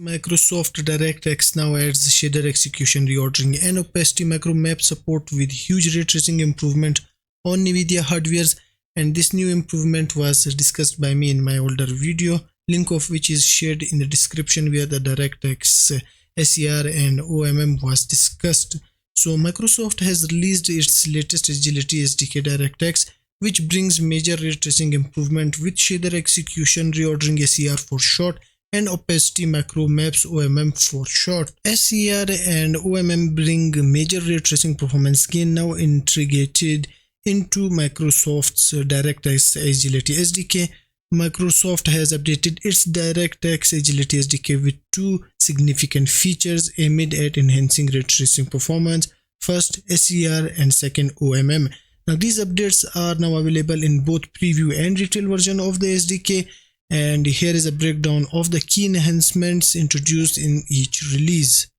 Microsoft DirectX now adds shader execution, reordering, and opacity Micromaps support with huge ray tracing improvement on NVIDIA hardwares. And this new improvement was discussed by me in my older video, link of which is shared in the description, where the DirectX SER and OMM was discussed. So Microsoft has released its latest agility SDK DirectX, which brings major ray tracing improvement with shader execution, reordering SER for short, and opacity Micromaps OMM for short. SER and OMM bring major ray tracing performance gain now integrated into Microsoft's DirectX Agility SDK. Microsoft has updated its DirectX Agility SDK with two significant features aimed at enhancing ray tracing performance. First, SER, and second, OMM. Now these updates are now available in both preview and retail version of the SDK. And here is a breakdown of the key enhancements introduced in each release.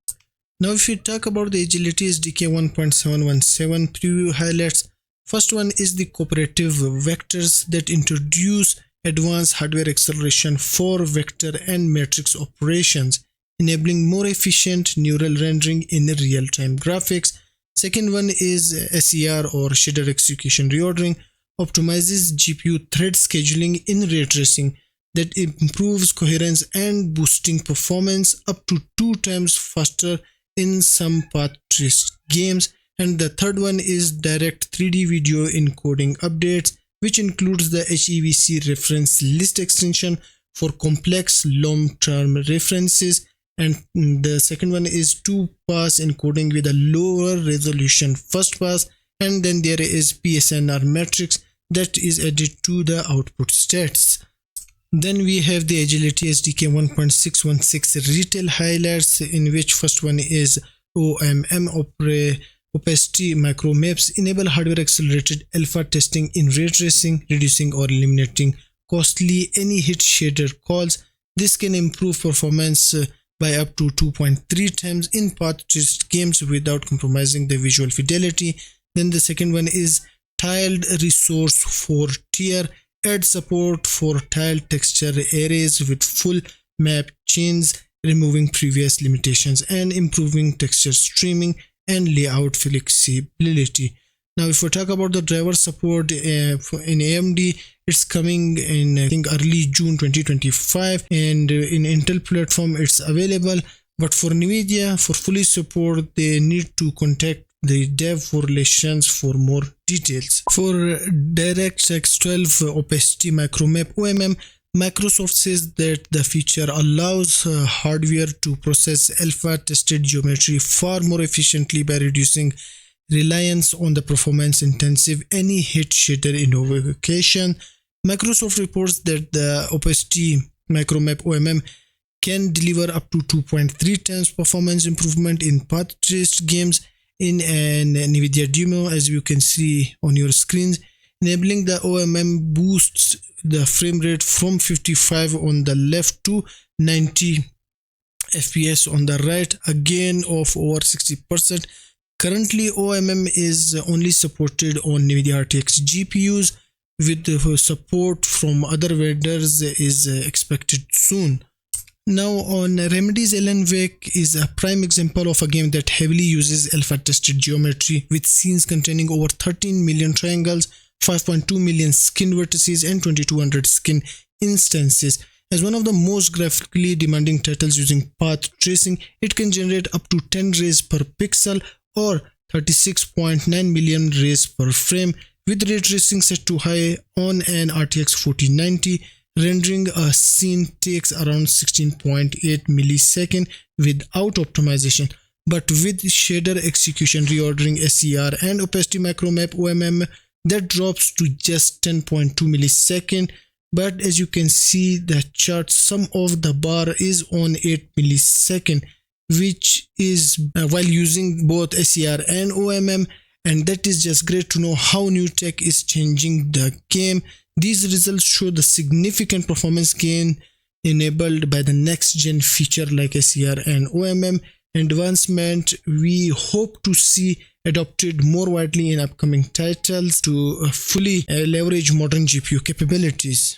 Now if we talk about the Agility SDK 1.717 preview highlights, first one is the cooperative vectors that introduce advanced hardware acceleration for vector and matrix operations, enabling more efficient neural rendering in real-time graphics. Second one is SER or shader execution reordering, optimizes GPU thread scheduling in ray tracing that improves coherence and boosting performance up to 2 times faster in some path traced games. And the third one is direct 3D video encoding updates, which includes the HEVC reference list extension for complex long-term references. And the second one is 2-pass encoding with a lower resolution first pass. And then there is PSNR matrix that is added to the output stats. Then we have the Agility SDK 1.616 retail highlights, in which first one is OMM Opacity Micromaps enable hardware accelerated alpha testing in ray tracing, reducing or eliminating costly any-hit shader calls. This can improve performance by up to 2.3 times in path traced games without compromising the visual fidelity. Then the second one is tiled resource for tier, add support for tiled texture arrays with full map chains, removing previous limitations and improving texture streaming and layout flexibility. Now if we talk about the driver support in AMD, it's coming in I think early June 2025, and in Intel platform it's available, but for NVIDIA, for fully support, they need to contact the dev for relations for more details. For DirectX 12 Opacity Micromap OMM, Microsoft says that the feature allows hardware to process alpha tested geometry far more efficiently by reducing reliance on the performance intensive any hit shader invocation. Microsoft reports that the Opacity Micromap OMM can deliver up to 2.3 times performance improvement in path traced games in an NVIDIA demo, as you can see on your screens, enabling the OMM boosts the frame rate from 55 on the left to 90 FPS on the right, a gain of over 60%. Currently, OMM is only supported on NVIDIA RTX GPUs, with the support from other vendors is expected soon. Now on Remedy's Alan Wake is a prime example of a game that heavily uses alpha tested geometry, with scenes containing over 13 million triangles, 5.2 million skin vertices and 2200 skin instances. As one of the most graphically demanding titles using path tracing, it can generate up to 10 rays per pixel or 36.9 million rays per frame, with ray tracing set to high on an RTX 4090. Rendering a scene takes around 16.8 milliseconds without optimization, but with shader execution, reordering, SER and opacity Micromap OMM, that drops to just 10.2 milliseconds. But as you can see the chart, some of the bar is on 8 milliseconds, which is while using both SER and OMM, and that is just great to know how new tech is changing the game. These results show the significant performance gain enabled by the next gen feature like SER and OMM advancement. We hope to see adopted more widely in upcoming titles to fully leverage modern GPU capabilities.